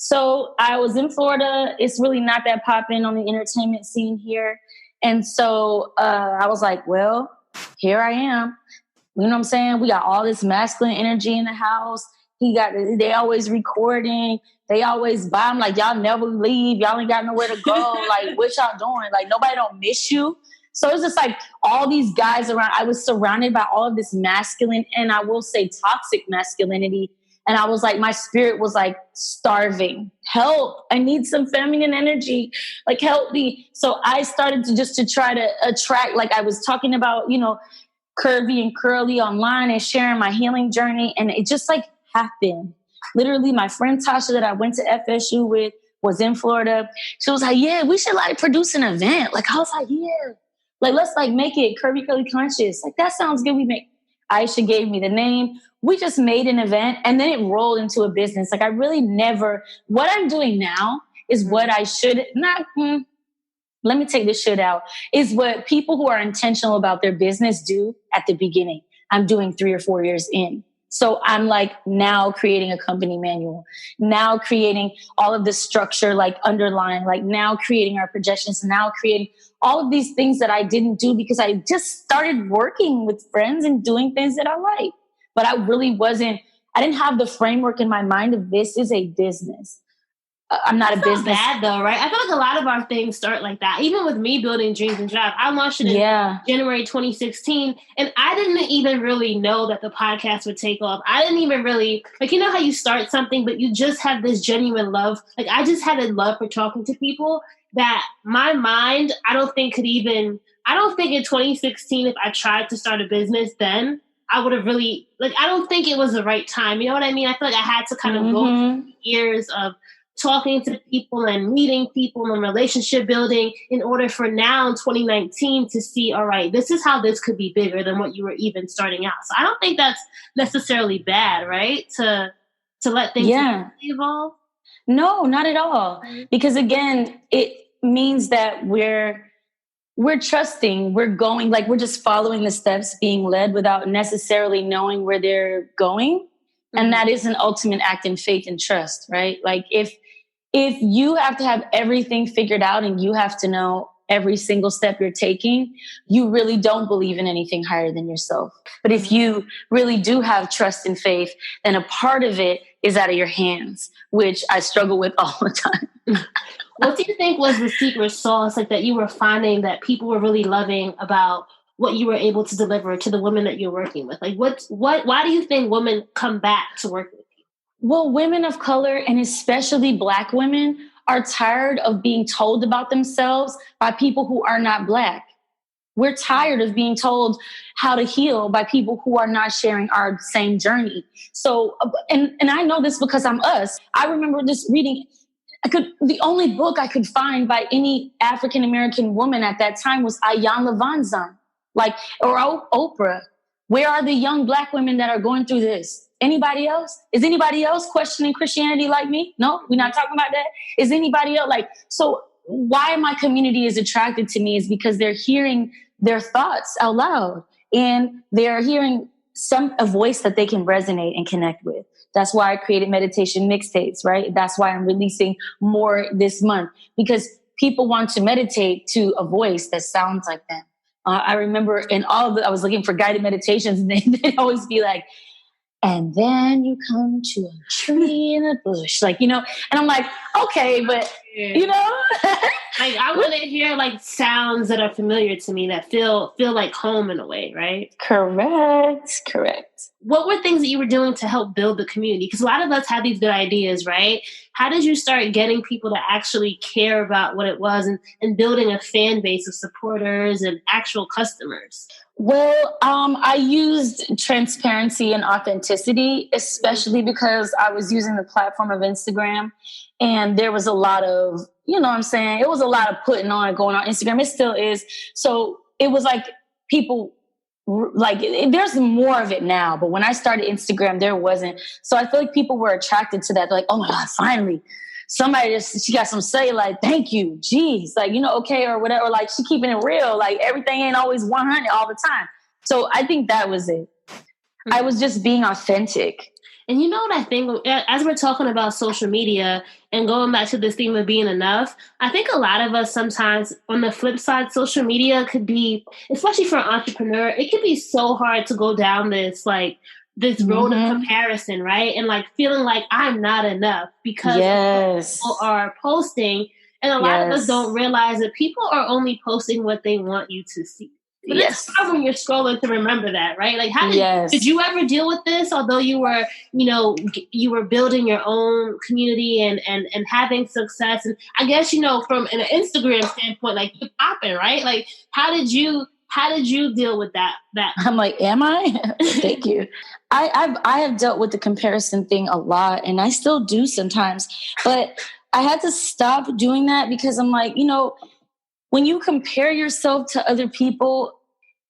So I was in Florida. It's really not that popping on the entertainment scene here. And so I was like, well, here I am. You know what I'm saying? We got all this masculine energy in the house. They always recording. They always buy. I'm like, y'all never leave. Y'all ain't got nowhere to go. Like, what y'all doing? Like, nobody don't miss you. So it's just like all these guys around. I was surrounded by all of this masculine, and I will say toxic masculinity. And I was like, my spirit was like starving. Help. I need some feminine energy. Like, help me. So I started to try to attract, like I was talking about, you know, curvy and curly online and sharing my healing journey. And it just like happened. Literally, my friend Tasha that I went to FSU with was in Florida. She was like, yeah, we should like produce an event. Like, I was like, yeah, like, let's like make it Curvy Curly Conscious. Like, that sounds good. Aisha gave me the name. We just made an event and then it rolled into a business. Like I really never, what I'm doing now is what I should not, let me take this shit out, is what people who are intentional about their business do at the beginning. I'm doing 3 or 4 years in. So I'm like now creating a company manual, now creating all of the structure, like underlying, like now creating our projections, now creating all of these things that I didn't do because I just started working with friends and doing things that I like. But I really I didn't have the framework in my mind of this is a business. I'm not That's a business. Not bad though, right? I feel like a lot of our things start like that. Even with me building Dreams and Drive, I launched it in January 2016, and I didn't even really know that the podcast would take off. I didn't even really, like, you know how you start something, but you just have this genuine love. Like, I just had a love for talking to people that my mind, I don't think in 2016, if I tried to start a business then, I would have really, like, I don't think it was the right time. You know what I mean? I feel like I had to kind of go through years of talking to people and meeting people and relationship building in order for now in 2019 to see, all right, this is how this could be bigger than what you were even starting out. So I don't think that's necessarily bad, right? To let things evolve. No, not at all. Because again, it means that we're trusting, we're going, like we're just following the steps being led without necessarily knowing where they're going. And that is an ultimate act in faith and trust, right? Like if you have to have everything figured out and you have to know every single step you're taking, you really don't believe in anything higher than yourself. But if you really do have trust and faith, then a part of it is out of your hands, which I struggle with all the time. What do you think was the secret sauce, like that you were finding that people were really loving about what you were able to deliver to the women that you're working with? Like why do you think women come back to work with you? Well, women of color, and especially Black women, are tired of being told about themselves by people who are not Black. We're tired of being told how to heal by people who are not sharing our same journey. So, and I know this because I'm us. I remember just reading, the only book I could find by any African-American woman at that time was Ayanna Vanzan, or Oprah. Where are the young Black women that are going through this? Anybody else? Is anybody else questioning Christianity like me? No, we're not talking about that. Is anybody else so why my community is attracted to me is because they're hearing their thoughts out loud and they're hearing a voice that they can resonate and connect with. That's why I created meditation mixtapes, right? That's why I'm releasing more this month, because people want to meditate to a voice that sounds like them. I remember I was looking for guided meditations and they'd always be like, and then you come to a tree in a bush, and I'm like, okay, but like I want to hear like sounds that are familiar to me that feel like home in a way, right? Correct. What were things that you were doing to help build the community? Because a lot of us have these good ideas, right? How did you start getting people to actually care about what it was and building a fan base of supporters and actual customers? Well, I used transparency and authenticity, especially because I was using the platform of Instagram, and there was a lot of, you know what I'm saying? It was a lot of putting on going on Instagram. It still is. So it was like people, like there's more of it now, but when I started Instagram, there wasn't. So I feel like people were attracted to that. They're like, oh my God, finally. Somebody she got some say, like, thank you, geez, like, you know, okay, or whatever, like she keeping it real, like everything ain't always 100 all the time. So I think that was it. Mm-hmm. I was just being authentic. And you know what I think, as we're talking about social media and going back to this theme of being enough, I think a lot of us sometimes, on the flip side, social media could be, especially for an entrepreneur, it could be so hard to go down this road of comparison, right? And like feeling like I'm not enough because people are posting. And a lot of us don't realize that people are only posting what they want you to see. But it's hard when you're scrolling to remember that, right? Like, how did you ever deal with this? Although you were, you were building your own community and having success. And I guess, from an Instagram standpoint, like you're popping, right? Like, how did you deal with that? I'm like, am I? Thank you. I have dealt with the comparison thing a lot, and I still do sometimes, but I had to stop doing that because I'm like, when you compare yourself to other people,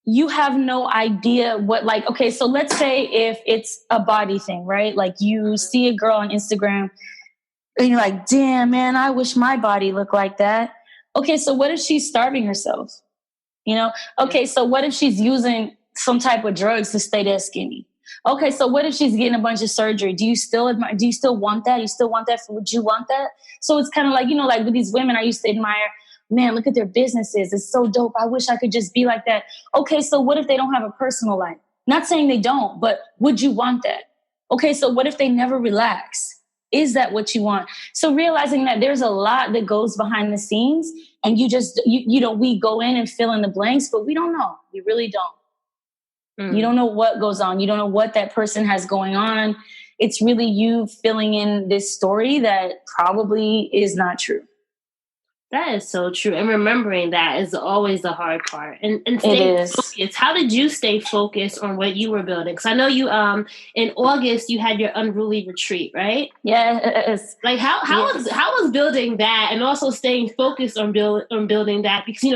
you have no idea what, like, okay, so let's say if it's a body thing, right? Like you see a girl on Instagram and you're like, damn, man, I wish my body looked like that. Okay, so what if she's starving herself? Okay, so what if she's using some type of drugs to stay that skinny? Okay, so what if she's getting a bunch of surgery? Do you still want that? You still want that? Would you want that? So it's kind of like, like with these women I used to admire, man, look at their businesses. It's so dope. I wish I could just be like that. Okay, so what if they don't have a personal life? Not saying they don't, but would you want that? Okay, so what if they never relax? Is that what you want? So realizing that there's a lot that goes behind the scenes, and you just, we go in and fill in the blanks, but we don't know. We really don't. You don't know what goes on. You don't know what that person has going on. It's really you filling in this story that probably is not true. That is so true. And remembering that is always the hard part. And staying focused. How did you stay focused on what you were building? Because I know you, in August, you had your Unruly retreat, right? Yes. Like how was building that and also staying focused on building that? Because,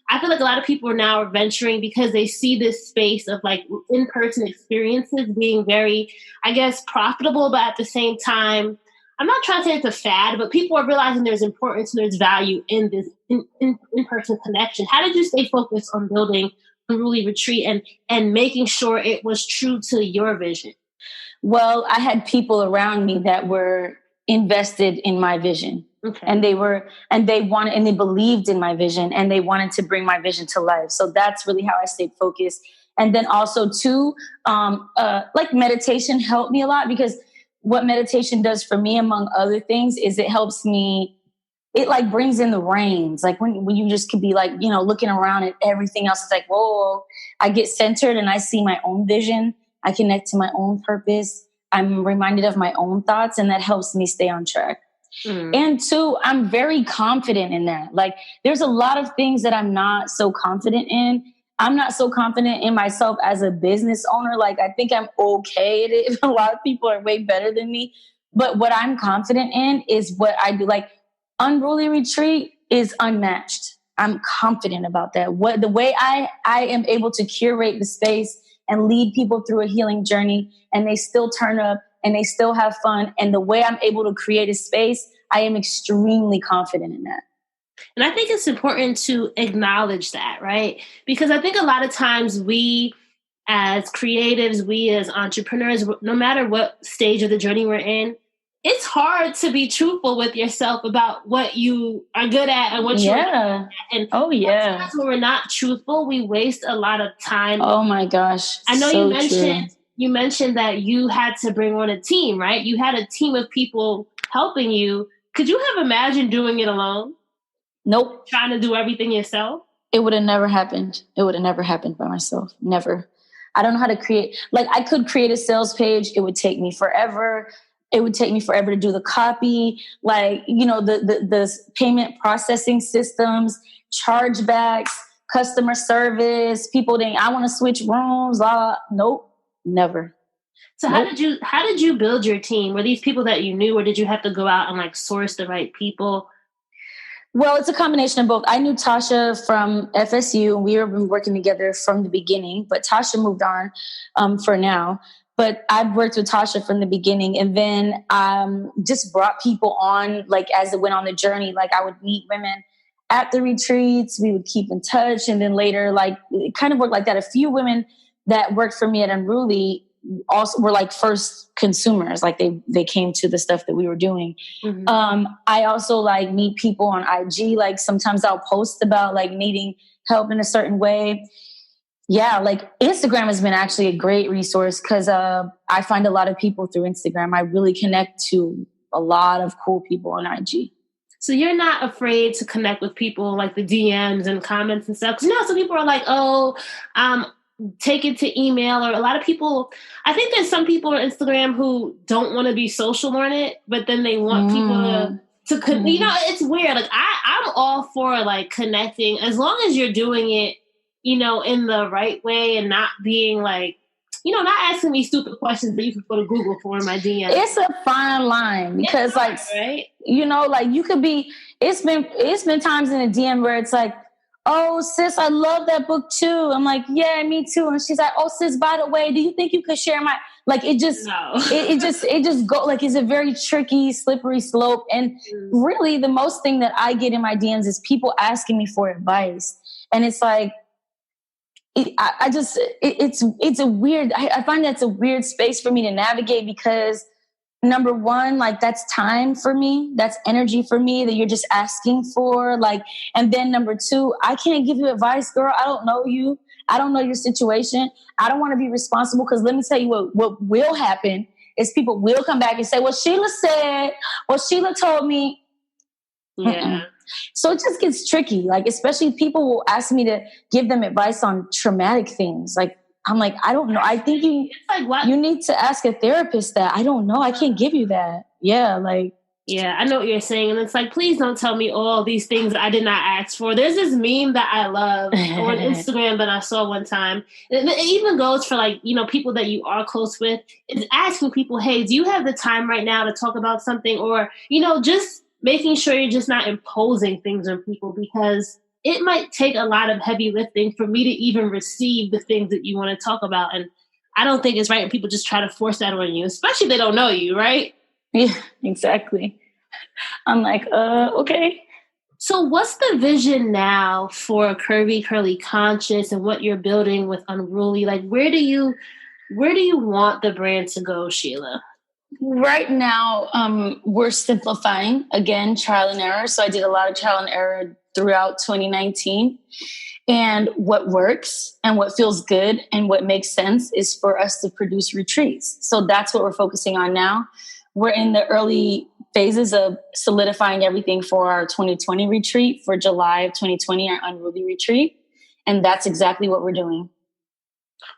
I feel like a lot of people are now venturing because they see this space of like in-person experiences being very, I guess, profitable, but at the same time, I'm not trying to say it's a fad, but people are realizing there's importance and there's value in this in-person connection. How did you stay focused on building Unruly Retreat and making sure it was true to your vision? Well, I had people around me that were invested in my vision. Okay. And they believed in my vision, and they wanted to bring my vision to life. So that's really how I stayed focused. And then also too, like meditation helped me a lot, because what meditation does for me, among other things, is it helps me, it like brings in the reins. Like when you just could be like, looking around at everything else, it's like, whoa, I get centered and I see my own vision. I connect to my own purpose. I'm reminded of my own thoughts, and that helps me stay on track. And two, I'm very confident in that. Like there's a lot of things that I'm not so confident in. I'm not so confident in myself as a business owner. Like I think I'm okay at it. A lot of people are way better than me. But what I'm confident in is what I do. Like Unruly Retreat is unmatched. I'm confident about that. The way I am able to curate the space and lead people through a healing journey, and they still turn up and they still have fun. And the way I'm able to create a space, I am extremely confident in that. And I think it's important to acknowledge that, right? Because I think a lot of times we as creatives, we as entrepreneurs, no matter what stage of the journey we're in, it's hard to be truthful with yourself about what you are good at and what you're not. And sometimes when we're not truthful, we waste a lot of time. Oh my gosh. I know you mentioned that you had to bring on a team, right? You had a team of people helping you. Could you have imagined doing it alone? Nope. Trying to do everything yourself? It would have never happened. It would have never happened by myself. Never. I don't know how to create, like I could create a sales page. It would take me forever. It would take me forever to do the copy, like, the payment processing systems, chargebacks, customer service. People think I want to switch rooms. Nope, never. So nope. how did you build your team? Were these people that you knew, or did you have to go out and like source the right people? Well, it's a combination of both. I knew Tasha from FSU, and we were working together from the beginning, but Tasha moved on for now. But I've worked with Tasha from the beginning, and then just brought people on, like, as it went on the journey. Like, I would meet women at the retreats. We would keep in touch. And then later, like, it kind of worked like that. A few women that worked for me at Unruly also were like first consumers. Like, they came to the stuff that we were doing. Mm-hmm. I also like meet people on IG. Like, sometimes I'll post about like needing help in a certain way. Yeah, like Instagram has been actually a great resource because I find a lot of people through Instagram. I really connect to a lot of cool people on IG. So you're not afraid to connect with people like the DMs and comments and stuff? Because some people are like, take it to email, or a lot of people, I think there's some people on Instagram who don't want to be social on it, but then they want people to it's weird. Like I'm all for like connecting as long as you're doing it, in the right way and not being like, not asking me stupid questions that you can go to Google for in my DM. It's a fine line because hard, right? Like you could be, it's been times in a DM where it's like, oh sis, I love that book too. I'm like, yeah, me too. And she's like, oh sis, by the way, do you think you could share my, like, it just, no. it just go, like, it's a very tricky, slippery slope. And really the most thing that I get in my DMs is people asking me for advice. And it's like, it's a weird, I find that's a weird space for me to navigate because number one, like that's time for me. That's energy for me that you're just asking for. Like, and then number two, I can't give you advice, girl. I don't know you. I don't know your situation. I don't want to be responsible because let me tell you what will happen is people will come back and say, well, Shelah said, well, Shelah told me. Yeah. Mm-mm. So it just gets tricky. Like, especially people will ask me to give them advice on traumatic things. Like, I'm like, I don't know. I think you need to ask a therapist that. I don't know. I can't give you that. Yeah. Like, yeah, I know what you're saying. And it's like, please don't tell me all these things that I did not ask for. There's this meme that I love on Instagram that I saw one time. And it even goes for like, people that you are close with. It's asking people, hey, do you have the time right now to talk about something? Or, just making sure you're just not imposing things on people because it might take a lot of heavy lifting for me to even receive the things that you want to talk about. And I don't think it's right when people just try to force that on you, especially if they don't know you, right? Yeah, exactly. I'm like, okay. So what's the vision now for Curvy, Curly Conscious and what you're building with Unruly? Like, where do you want the brand to go, Shelah? Right now, we're simplifying, again, trial and error. So I did a lot of trial and error throughout 2019. And what works and what feels good and what makes sense is for us to produce retreats. So that's what we're focusing on now. We're in the early phases of solidifying everything for our 2020 retreat for July of 2020, our Unruly retreat. And that's exactly what we're doing.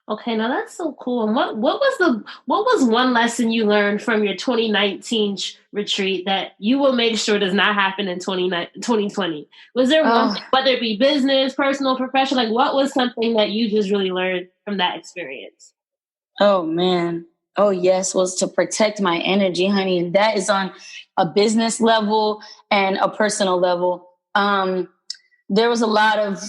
Okay, now that's so cool. And what was one lesson you learned from your 2019 retreat that you will make sure does not happen in 2020? Was there one, whether it be business, personal, professional, like what was something that you just really learned from that experience? Oh man. Oh yes, was to protect my energy, honey. And that is on a business level and a personal level. There was a lot of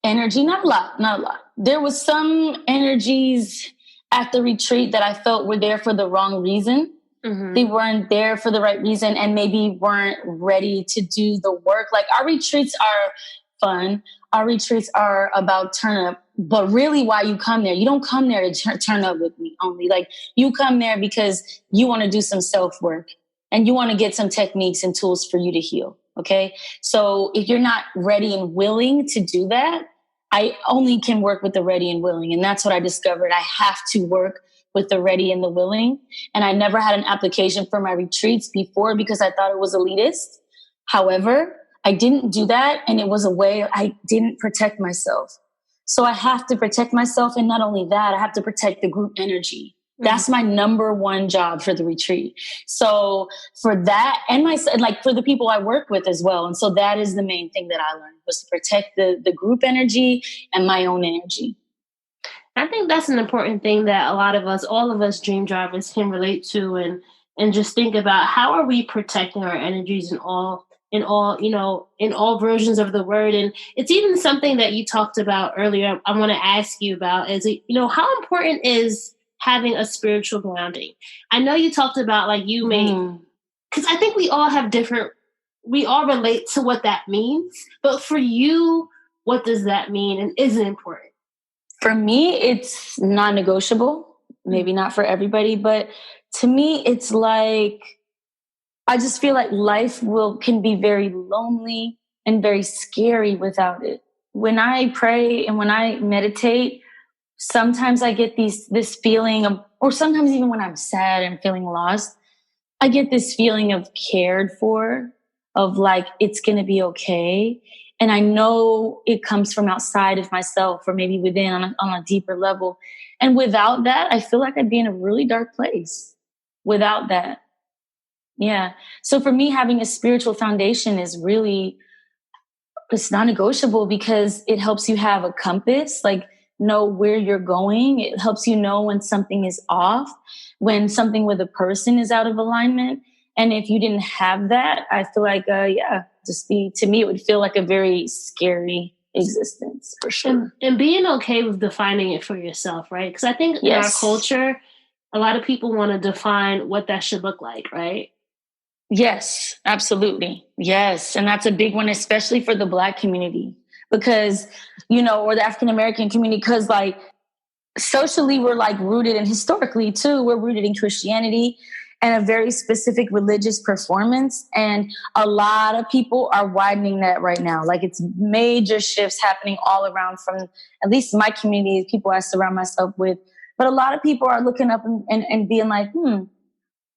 energy, not a lot. There was some energies at the retreat that I felt were there for the wrong reason. Mm-hmm. They weren't there for the right reason and maybe weren't ready to do the work. Like our retreats are fun. Our retreats are about turn up. But really why you come there, you don't come there to turn up with me only. Like you come there because you want to do some self-work and you want to get some techniques and tools for you to heal. Okay. So if you're not ready and willing to do that, I only can work with the ready and willing. And that's what I discovered. I have to work with the ready and the willing. And I never had an application for my retreats before because I thought it was elitist. However, I didn't do that. And it was a way I didn't protect myself. So I have to protect myself. And not only that, I have to protect the group energy. That's my number one job for the retreat. So for that, and like for the people I work with as well. And so that is the main thing that I learned, was to protect the group energy and my own energy. I think that's an important thing that a lot of us, all of us dream drivers, can relate to, and just think about, how are we protecting our energies in all versions of the word. And it's even something that you talked about earlier. I want to ask you about is, how important is having a spiritual grounding? I know you talked about like you made, because I think we all relate to what that means. But for you, what does that mean, and is it important? For me, it's non-negotiable. Maybe not for everybody, but to me, it's like, I just feel like life can be very lonely and very scary without it. When I pray and when I meditate, sometimes I get this feeling of, or sometimes even when I'm sad and feeling lost, I get this feeling of cared for, of like, it's going to be okay. And I know it comes from outside of myself, or maybe within on a deeper level. And without that, I feel like I'd be in a really dark place without that. Yeah. So for me, having a spiritual foundation is really, it's non-negotiable, because it helps you have a compass, like know where you're going. It helps you know when something is off, when something with a person is out of alignment. And if you didn't have that, I feel like, to me, it would feel like a very scary existence, for sure. And being okay with defining it for yourself, right? Because I think in our culture, a lot of people want to define what that should look like, right? Yes, absolutely. Yes. And that's a big one, especially for the Black community, because, or the African American community, because like socially we're like rooted, and historically too, we're rooted in Christianity and a very specific religious performance. And a lot of people are widening that right now. Like, it's major shifts happening all around, from at least my community, people I surround myself with. But a lot of people are looking up and being like,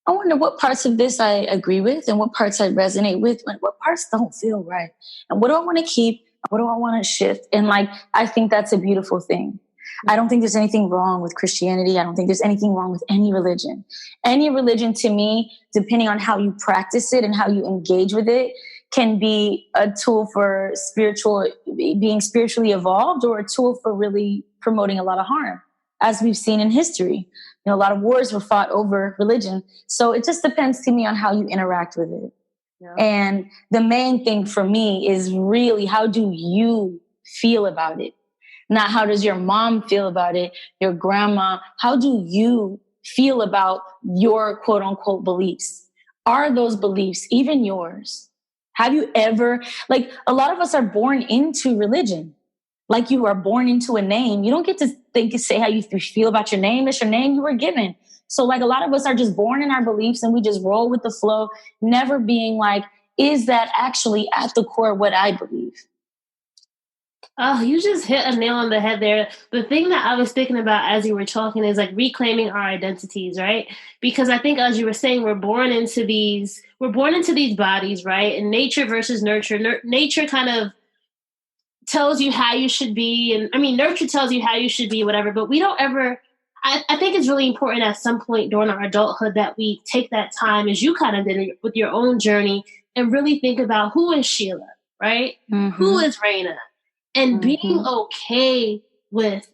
I wonder what parts of this I agree with and what parts I resonate with, and what parts don't feel right. And what do I want to keep? What do I want to shift? And like, I think that's a beautiful thing. I don't think there's anything wrong with Christianity. I don't think there's anything wrong with any religion. Any religion, to me, depending on how you practice it and how you engage with it, can be a tool for being spiritually evolved, or a tool for really promoting a lot of harm, as we've seen in history. A lot of wars were fought over religion. So it just depends to me on how you interact with it. Yeah. And the main thing for me is really, how do you feel about it? Not how does your mom feel about it, your grandma. How do you feel about your quote unquote beliefs? Are those beliefs even yours? Have you ever, like, a lot of us are born into religion. Like, you are born into a name. You don't get to say how you feel about your name. It's your name you were given. So like, a lot of us are just born in our beliefs, and we just roll with the flow, never being like, is that actually at the core what I believe? Oh, you just hit a nail on the head there. The thing that I was thinking about as you were talking is like reclaiming our identities, right? Because I think, as you were saying, we're born into these bodies, right? And nature versus nurture. Nature kind of tells you how you should be. And I mean, nurture tells you how you should be, whatever, but we don't ever, I think it's really important at some point during our adulthood that we take that time, as you kind of did with your own journey, and really think about, who is Shelah, right? Mm-hmm. Who is Raina? And being okay with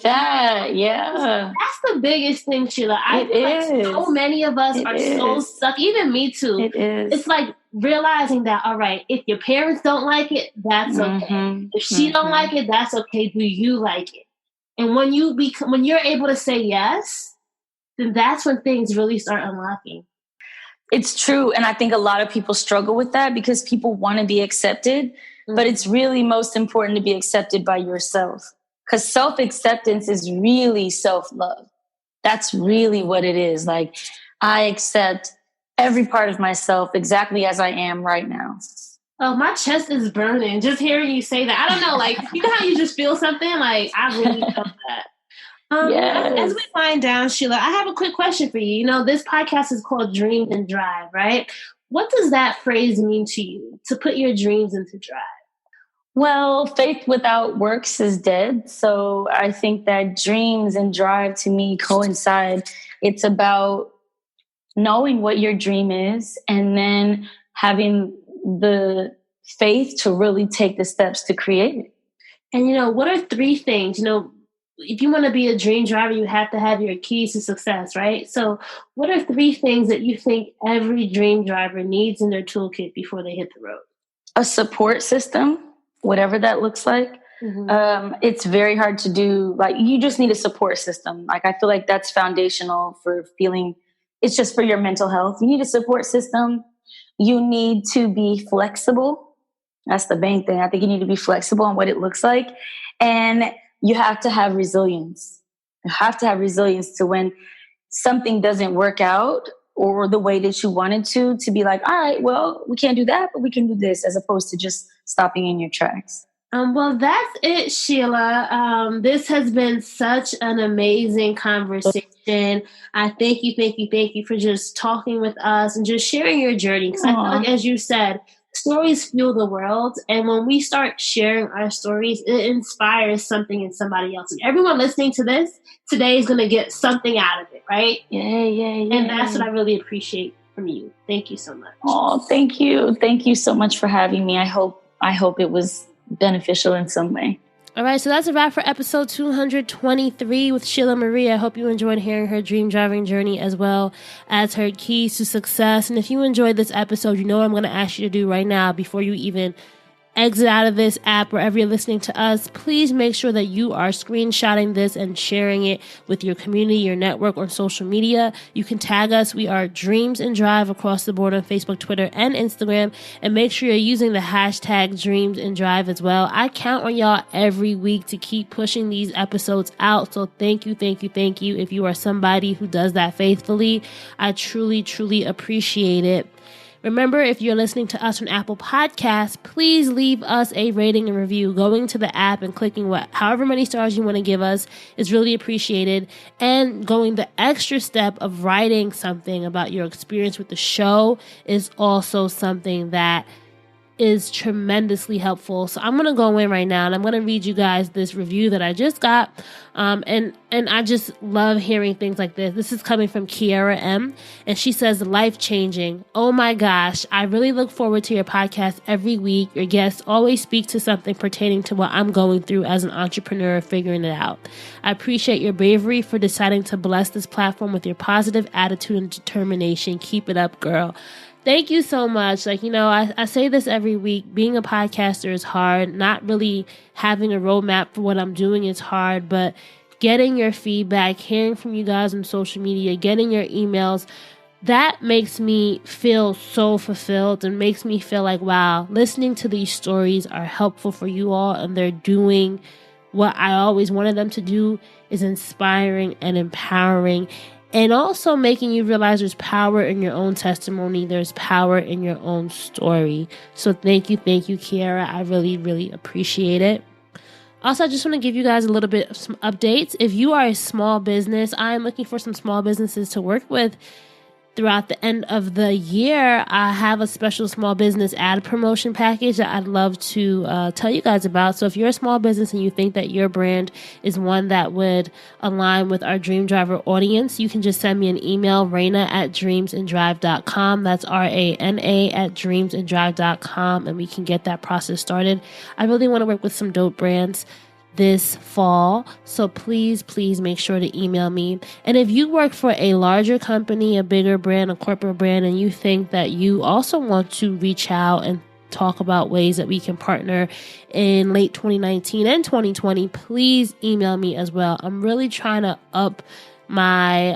that. Yeah. That's the biggest thing, Shelah. I feel like so many of us are so stuck, even me too. It is. It's like realizing that, all right, if your parents don't like it, that's okay. If she don't like it, that's okay. Do you like it? And when you're able to say yes, then that's when things really start unlocking. It's true. And I think a lot of people struggle with that, because people want to be accepted, but it's really most important to be accepted by yourself. Because self-acceptance is really self-love. That's really what it is. Like, I accept every part of myself exactly as I am right now. Oh, my chest is burning just hearing you say that. I don't know, like, you know how you just feel something? Like, I really felt that. Yes. As we wind down, Shelah, I have a quick question for you. This podcast is called Dream and Drive, right? What does that phrase mean to you, to put your dreams into drive? Well, faith without works is dead. So I think that dreams and drive to me coincide. It's about knowing what your dream is and then having the faith to really take the steps to create it. And, what are three things? If you want to be a dream driver, you have to have your keys to success, right? So what are three things that you think every dream driver needs in their toolkit before they hit the road? A support system, whatever that looks like. Mm-hmm. It's very hard to do. Like, you just need a support system. Like, I feel like that's foundational for feeling. It's just for your mental health. You need a support system. You need to be flexible. That's the main thing. I think you need to be flexible on what it looks like. And you have to have resilience. You have to have resilience to when something doesn't work out or the way that you wanted to be like, all right, well, we can't do that, but we can do this, as opposed to just stopping in your tracks. Well, that's it, Shelah. This has been such an amazing conversation. I thank you for just talking with us and just sharing your journey. Because I feel like, as you said, stories fuel the world. And when we start sharing our stories, it inspires something in somebody else. And everyone listening to this today is going to get something out of it, right? Yeah. And that's what I really appreciate from you. Thank you so much. Oh, thank you. Thank you so much for having me. I hope it was beneficial in some way. All right, so that's a wrap for episode 223 with Shelah Marie. I hope you enjoyed hearing her dream driving journey as well as her keys to success. And if you enjoyed this episode, you know what I'm going to ask you to do right now before you even exit out of this app, wherever you're listening to us. Please make sure that you are screenshotting this and sharing it with your community, your network, or social media. You can tag us. We are Dreams and Drive across the board on Facebook, Twitter, and Instagram. And make sure you're using the hashtag Dreams and Drive as well. I count on y'all every week to keep pushing these episodes out. So thank you. If you are somebody who does that faithfully, I truly, truly appreciate it. Remember, if you're listening to us on Apple Podcasts, please leave us a rating and review. Going to the app and clicking however many stars you want to give us is really appreciated. And going the extra step of writing something about your experience with the show is also something that is tremendously helpful. So I'm going to go in right now and I'm going to read you guys this review that I just got. And I just love hearing things like this. This is coming from Kiara M. And she says, life-changing. Oh my gosh, I really look forward to your podcast every week. Your guests always speak to something pertaining to what I'm going through as an entrepreneur figuring it out. I appreciate your bravery for deciding to bless this platform with your positive attitude and determination. Keep it up, girl. Thank you so much. I say this every week. Being a podcaster is hard. Not really having a roadmap for what I'm doing is hard, but getting your feedback, hearing from you guys on social media, getting your emails, that makes me feel so fulfilled and makes me feel like, wow, listening to these stories are helpful for you all and they're doing what I always wanted them to do, is inspiring and empowering. And also making you realize there's power in your own testimony. There's power in your own story. So thank you, Kiara. I really, really appreciate it. Also, I just want to give you guys a little bit of some updates. If you are a small business, I'm looking for some small businesses to work with throughout the end of the year. I have a special small business ad promotion package that I'd love to tell you guys about. So if you're a small business and you think that your brand is one that would align with our Dream Driver audience, you can just send me an email, Raina@dreamsanddrive.com. That's RANA@dreamsanddrive.com, and we can get that process started. I really want to work with some dope brands this fall. So please make sure to email me. And if you work for a larger company, a bigger brand, a corporate brand, and you think that you also want to reach out and talk about ways that we can partner in late 2019 and 2020, please email me as well. I'm really trying to up my,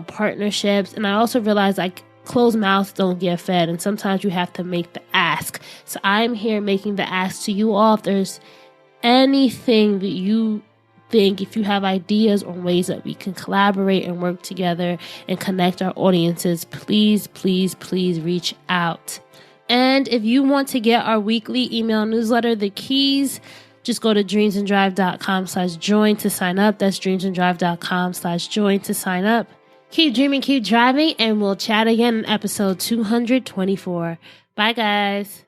partnerships. And I also realize closed mouths don't get fed. And sometimes you have to make the ask. So I'm here making the ask to you all. If there's anything that you think, if you have ideas on ways that we can collaborate and work together and connect our audiences, please reach out. And if you want to get our weekly email newsletter, The Keys, just go to dreamsanddrive.com/join to sign up. That's dreamsanddrive.com/join to sign up. Keep dreaming, keep driving, and we'll chat again in episode 224. Bye, guys.